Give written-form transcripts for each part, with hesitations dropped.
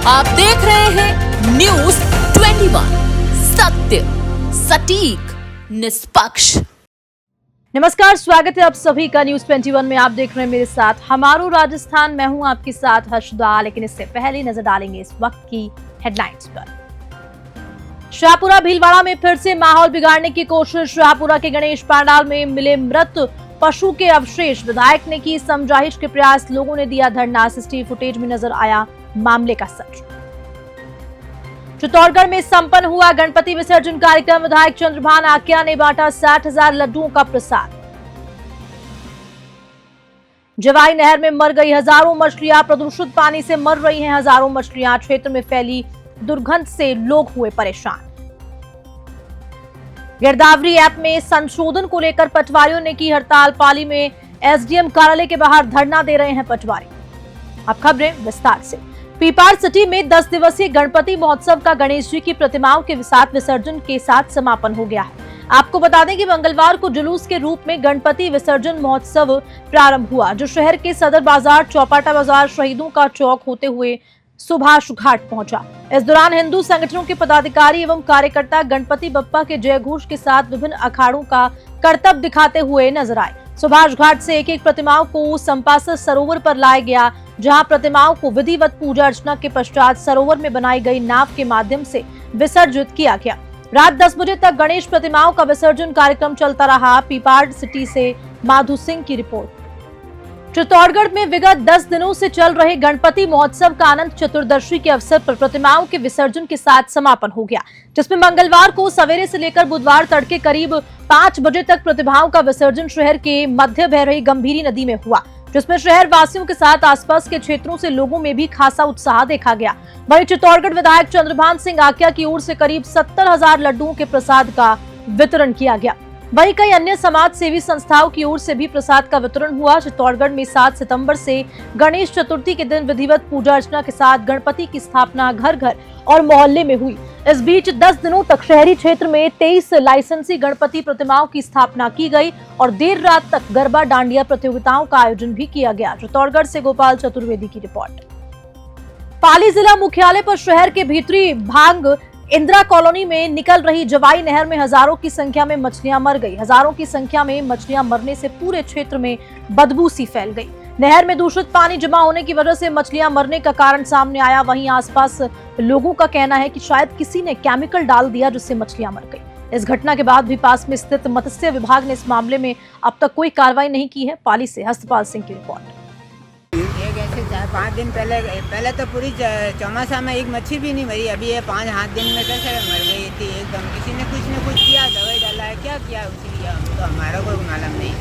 आप देख रहे हैं न्यूज 21, सत्य सटीक निष्पक्ष। नमस्कार, स्वागत है आप सभी का न्यूज 21 में। आप देख रहे हैं मेरे साथ हमारो राजस्थान। मैं हूं आपके साथ हर्षदा। लेकिन इससे पहले नजर डालेंगे इस वक्त की हेडलाइंस पर। शाहपुरा भीलवाड़ा में फिर से माहौल बिगाड़ने की कोशिश। शाहपुरा के गणेश पंडाल में मिले मृत पशु के अवशेष। विधायक ने की समझाइश के प्रयास, लोगों ने दिया धरना। सीसीटीवी फुटेज में नजर आया मामले का सच। चित्तौड़गढ़ में संपन्न हुआ गणपति विसर्जन कार्यक्रम। विधायक चंद्रभान आक्या ने बांटा 60,000 लड्डुओं का प्रसाद। जवाई नहर में मर गई हजारों मछलियां। प्रदूषित पानी से मर रही हैं हजारों मछलियां। क्षेत्र में फैली दुर्गंध से लोग हुए परेशान। गिरदावरी ऐप में संशोधन को लेकर पटवारियों ने की हड़ताल। पाली में एसडीएम कार्यालय के बाहर धरना दे रहे हैं पटवारी। अब खबरें विस्तार से। पीपाड़ सिटी में 10 दिवसीय गणपति महोत्सव का गणेश जी की प्रतिमाओं के साथ विसर्जन के साथ समापन हो गया है। आपको बता दें कि मंगलवार को जुलूस के रूप में गणपति विसर्जन महोत्सव प्रारंभ हुआ, जो शहर के सदर बाजार, चौपाटा बाजार, शहीदों का चौक होते हुए सुभाष घाट पहुंचा। इस दौरान हिंदू संगठनों के पदाधिकारी एवं कार्यकर्ता गणपति बप्पा के जयघोष के साथ विभिन्न अखाड़ों का करतब दिखाते हुए नजर आए। सुभाष घाट से एक प्रतिमाओं को संपासर सरोवर पर लाया गया, जहां प्रतिमाओं को विधिवत पूजा अर्चना के पश्चात सरोवर में बनाई गई नाव के माध्यम से विसर्जित किया गया। रात 10 बजे तक गणेश प्रतिमाओं का विसर्जन कार्यक्रम चलता रहा। पीपाड़ सिटी से माधु सिंह की रिपोर्ट। चित्तौड़गढ़ में विगत 10 दिनों से चल रहे गणपति महोत्सव का अनंत चतुर्दशी के अवसर पर प्रतिमाओं के विसर्जन के साथ समापन हो गया, जिसमें मंगलवार को सवेरे से लेकर बुधवार तड़के करीब 5 बजे तक प्रतिमाओं का विसर्जन शहर के मध्य बह रही गंभीरी नदी में हुआ, जिसमें शहर वासियों के साथ आसपास के क्षेत्रों से लोगों में भी खासा उत्साह देखा गया। वहीं चित्तौड़गढ़ विधायक चंद्रभान सिंह आक्या की ओर से करीब 70,000 लड्डुओं के प्रसाद का वितरण किया गया। वहीं कई अन्य समाज सेवी संस्थाओं की ओर से भी प्रसाद का वितरण हुआ। चित्तौड़गढ़ में 7 सितंबर से गणेश चतुर्थी के दिन विधिवत पूजा अर्चना के साथ गणपति की स्थापना घर घर और मोहल्ले में हुई। इस बीच 10 दिनों तक शहरी क्षेत्र में 23 लाइसेंसी गणपति प्रतिमाओं की स्थापना की गई और देर रात तक गरबा डांडिया प्रतियोगिताओं का आयोजन भी किया गया। चित्तौड़गढ़ से गोपाल चतुर्वेदी की रिपोर्ट। पाली जिला मुख्यालय पर शहर के भीतरी भाग इंदिरा कॉलोनी में निकल रही जवाई नहर में हजारों की संख्या में मछलियां मर गई। हजारों की संख्या में मछलियां मरने से पूरे क्षेत्र में बदबू सी फैल गई। नहर में दूषित पानी जमा होने की वजह से मछलियां मरने का कारण सामने आया। वहीं आसपास लोगों का कहना है कि शायद किसी ने केमिकल डाल दिया, जिससे मछलियां मर गई। इस घटना के बाद भी पास में स्थित मत्स्य विभाग ने इस मामले में अब तक कोई कार्रवाई नहीं की है। पाली से हस्तपाल सिंह की रिपोर्ट। 5 दिन पहले तो पूरी चौमासा में एक मच्छी भी नहीं मरी। अभी ये 5-8 दिन में कैसे मर गई थी एकदम। किसी ने कुछ न कुछ किया, दवाई डाला है, क्या किया उसके लिए तो हमारा कोई मालूम नहीं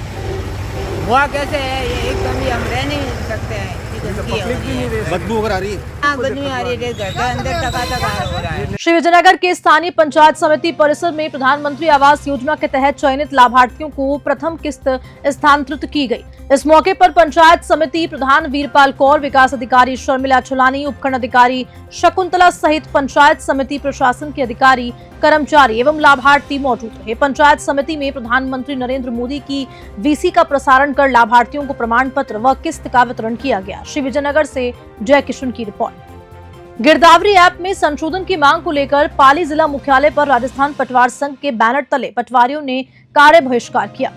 हुआ। कैसे है ये एकदम ही हम रह नहीं सकते हैं। बदबू आ रही है। हाँ, बदबू आ रही है, घर के अंदर टका हो रहा है। श्री विजयनगर के स्थानीय पंचायत समिति परिसर में प्रधानमंत्री आवास योजना के तहत चयनित लाभार्थियों को प्रथम किस्त स्थानांतरित की गई। इस मौके पर पंचायत समिति प्रधान वीरपाल कौर, विकास अधिकारी शर्मिला छुलानी, उपखंड अधिकारी शकुंतला सहित पंचायत समिति प्रशासन के अधिकारी, कर्मचारी एवं लाभार्थी मौजूद रहे। पंचायत समिति में प्रधानमंत्री नरेंद्र मोदी की वीसी का प्रसारण कर लाभार्थियों को प्रमाण पत्र व किस्त का वितरण किया गया। श्री विजयनगर से जय किशन की रिपोर्ट। गिरदावरी ऐप में संशोधन की मांग को लेकर पाली जिला मुख्यालय पर राजस्थान पटवार संघ के बैनर तले पटवारियों ने कार्य बहिष्कार किया।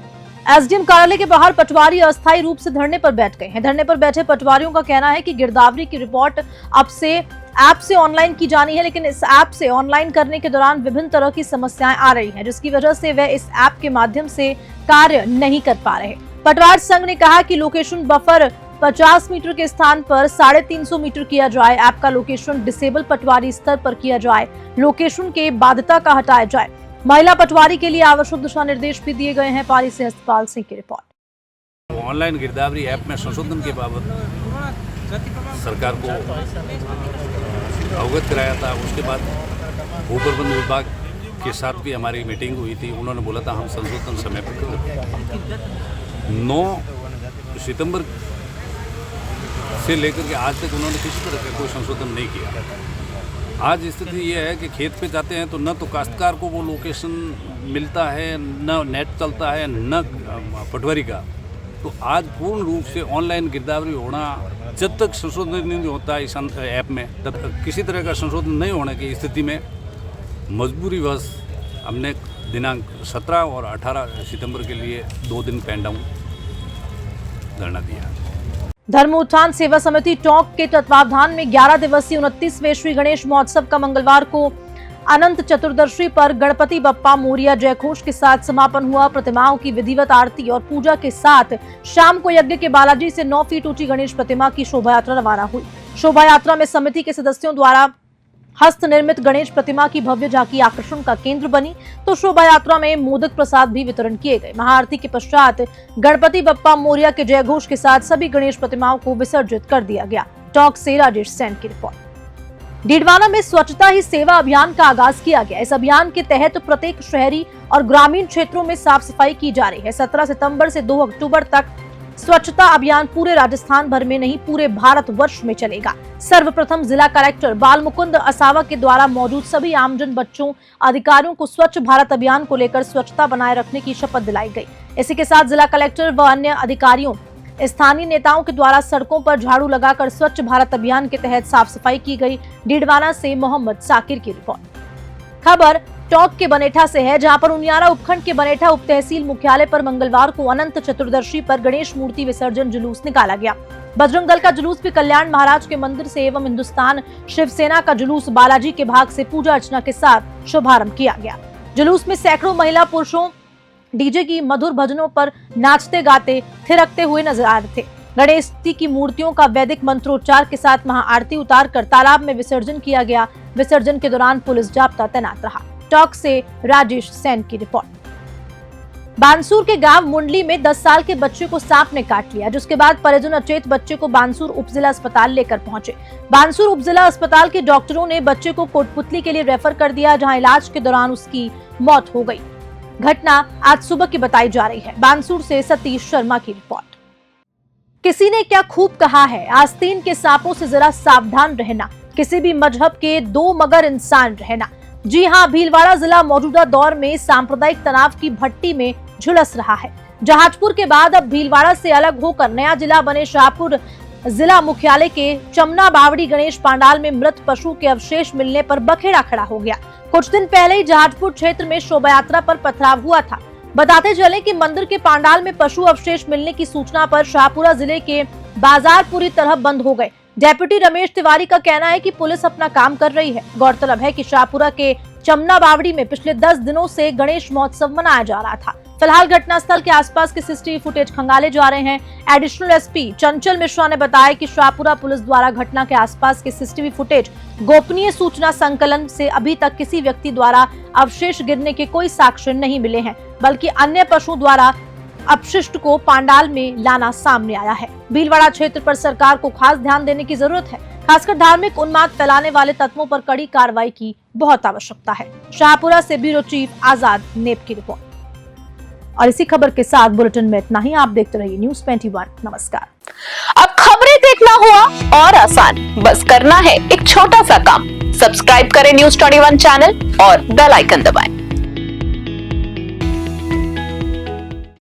एसडीएम कार्यालय के बाहर पटवारी अस्थायी रूप से धरने पर बैठ गए हैं। धरने पर बैठे पटवारियों का कहना है कि गिरदावरी की रिपोर्ट अब से ऐप से ऑनलाइन की जानी है, लेकिन इस ऐप से ऑनलाइन करने के दौरान विभिन्न तरह की समस्याएं आ रही हैं, जिसकी वजह से वे इस ऐप के माध्यम से कार्य नहीं कर पा रहे। पटवार संघ ने कहा कि लोकेशन बफर 50 मीटर के स्थान पर 350 मीटर किया जाए। ऐप का लोकेशन डिसेबल पटवारी स्तर पर किया जाए। लोकेशन के बाध्यता का हटाया जाए। महिला पटवारी के लिए आवश्यक दिशा निर्देश भी दिए गए हैं। पाली से हस्तपाल सिंह की रिपोर्ट। ऑनलाइन गिरदावरी ऐप में संशोधन के बाबत सरकार को अवगत कराया था। उसके बाद भूप्रबंध विभाग के साथ भी हमारी मीटिंग हुई थी। उन्होंने बोला था हम संशोधन समय पर करें। 9 सितंबर से लेकर के आज तक उन्होंने किसी तरह का कोई संशोधन नहीं किया। आज स्थिति ये है कि खेत पे जाते हैं तो न तो काश्तकार को वो लोकेशन मिलता है, न नेट चलता है, न पटवारी का। तो आज पूर्ण रूप से ऑनलाइन गिरदावरी होना जब तक संशोधन नहीं होता है इस ऐप में, तब तक किसी तरह का संशोधन नहीं होने की स्थिति में मजबूरीवश हमने दिनांक 17 और 18 सितंबर के लिए 2 दिन पेन डाउन धरना दिया। धर्म उत्थान सेवा समिति टोंक के तत्वावधान में 11 दिवसीय 29वें श्री गणेश महोत्सव का मंगलवार को अनंत चतुर्दशी पर गणपति बप्पा मोरिया जयघोष के साथ समापन हुआ। प्रतिमाओं की विधिवत आरती और पूजा के साथ शाम को यज्ञ के बालाजी से 9 फीट ऊंची गणेश प्रतिमा की शोभा यात्रा रवाना हुई। शोभा यात्रा में समिति के सदस्यों द्वारा हस्त निर्मित गणेश प्रतिमा की भव्य झांकी आकर्षण का केंद्र बनी, तो शोभा यात्रा में मोदक प्रसाद भी वितरण किए गए। महाआरती के पश्चात गणपति बप्पा मोरिया के जयघोष के साथ सभी गणेश प्रतिमाओं को विसर्जित कर दिया गया। टोंक से राजेश सेन की रिपोर्ट। डीडवाना में स्वच्छता ही सेवा अभियान का आगाज किया गया। इस अभियान के तहत प्रत्येक शहरी और ग्रामीण क्षेत्रों में साफ सफाई की जा रही है। 17 सितंबर से 2 अक्टूबर तक स्वच्छता अभियान पूरे राजस्थान भर में नहीं, पूरे भारत वर्ष में चलेगा। सर्वप्रथम जिला कलेक्टर बाल मुकुंद असावा के द्वारा मौजूद सभी आमजन, बच्चों, अधिकारियों को स्वच्छ भारत अभियान को लेकर स्वच्छता बनाए रखने की शपथ दिलाई गई। इसी के साथ जिला कलेक्टर व अन्य अधिकारियों, स्थानीय नेताओं के द्वारा सड़कों पर झाड़ू लगाकर स्वच्छ भारत अभियान के तहत साफ सफाई की गई। डीडवाना से मोहम्मद साकिर की रिपोर्ट। खबर टोंक के बनेठा से है, जहां पर उनियारा उपखंड के बनेठा उप तहसील मुख्यालय पर मंगलवार को अनंत चतुर्दशी पर गणेश मूर्ति विसर्जन जुलूस निकाला गया। बजरंग दल का जुलूस भी कल्याण महाराज के मंदिर से एवं हिंदुस्तान शिवसेना का जुलूस बालाजी के भाग से पूजा अर्चना के साथ शुभारंभ किया गया। जुलूस में सैकड़ों महिला पुरुषों डीजे की मधुर भजनों पर नाचते गाते थिरकते हुए नजर आ रहे थे। गणेश जी की मूर्तियों का वैदिक मंत्रोच्चार के साथ महाआरती उतारकर तालाब में विसर्जन किया गया। विसर्जन के दौरान पुलिस जाब्ता तैनात रहा। टोंक से राजेश सेन की रिपोर्ट। बानसूर के गांव मुंडली में 10 साल के बच्चे को सांप ने काट लिया, जिसके बाद परिजन अचेत बच्चे को बानसूर उपजिला अस्पताल लेकर पहुंचे। बानसूर उपजिला अस्पताल के डॉक्टरों ने बच्चे को कोटपुतली के लिए रेफर कर दिया, जहां इलाज के दौरान उसकी मौत हो गई। घटना आज सुबह की बताई जा रही है। बानसूर से सतीश शर्मा की रिपोर्ट। किसी ने क्या खूब कहा है, आस्तीन के सांपों से जरा सावधान रहना, किसी भी मजहब के 2 मगर इंसान रहना। जी हां, भीलवाड़ा जिला मौजूदा दौर में सांप्रदायिक तनाव की भट्टी में झुलस रहा है। जहाजपुर के बाद अब भीलवाड़ा से अलग होकर नया जिला बने शाहपुर जिला मुख्यालय के चमना बावड़ी गणेश पांडाल में मृत पशु के अवशेष मिलने पर बखेड़ा खड़ा हो गया। कुछ दिन पहले ही जहाजपुर क्षेत्र में शोभा यात्रा पर पथराव हुआ था। बताते चले कि मंदिर के पांडाल में पशु अवशेष मिलने की सूचना पर शाहपुरा जिले के बाजार पूरी तरह बंद हो गए। डेप्यूटी रमेश तिवारी का कहना है कि पुलिस अपना काम कर रही है। गौरतलब है कि शाहपुरा के चमना बावड़ी में पिछले 10 दिनों से गणेश महोत्सव मनाया जा रहा था। फिलहाल घटनास्थल के आसपास के सीसीटीवी फुटेज खंगाले जा रहे हैं। एडिशनल एसपी चंचल मिश्रा ने बताया कि शाहपुरा पुलिस द्वारा घटना के आसपास के सीसीटीवी फुटेज गोपनीय सूचना संकलन से अभी तक किसी व्यक्ति द्वारा अवशेष गिरने के कोई साक्ष्य नहीं मिले हैं, बल्कि अन्य पशुओं द्वारा अपशिष्ट को पांडाल में लाना सामने आया है। भीलवाड़ा क्षेत्र पर सरकार को खास ध्यान देने की जरूरत है। खासकर धार्मिक उन्माद फैलाने वाले तत्वों पर कड़ी कार्रवाई की बहुत आवश्यकता है। शाहपुरा से ब्यूरो चीफ आजाद नेप की रिपोर्ट। और इसी खबर के साथ बुलेटिन में इतना ही। आप देखते रहिए न्यूज़ 21। नमस्कार। अब खबरें देखना हुआ और आसान, बस करना है एक छोटा सा काम। सब्सक्राइब करें न्यूज़ 21 चैनल और बेल आइकन दबाएं।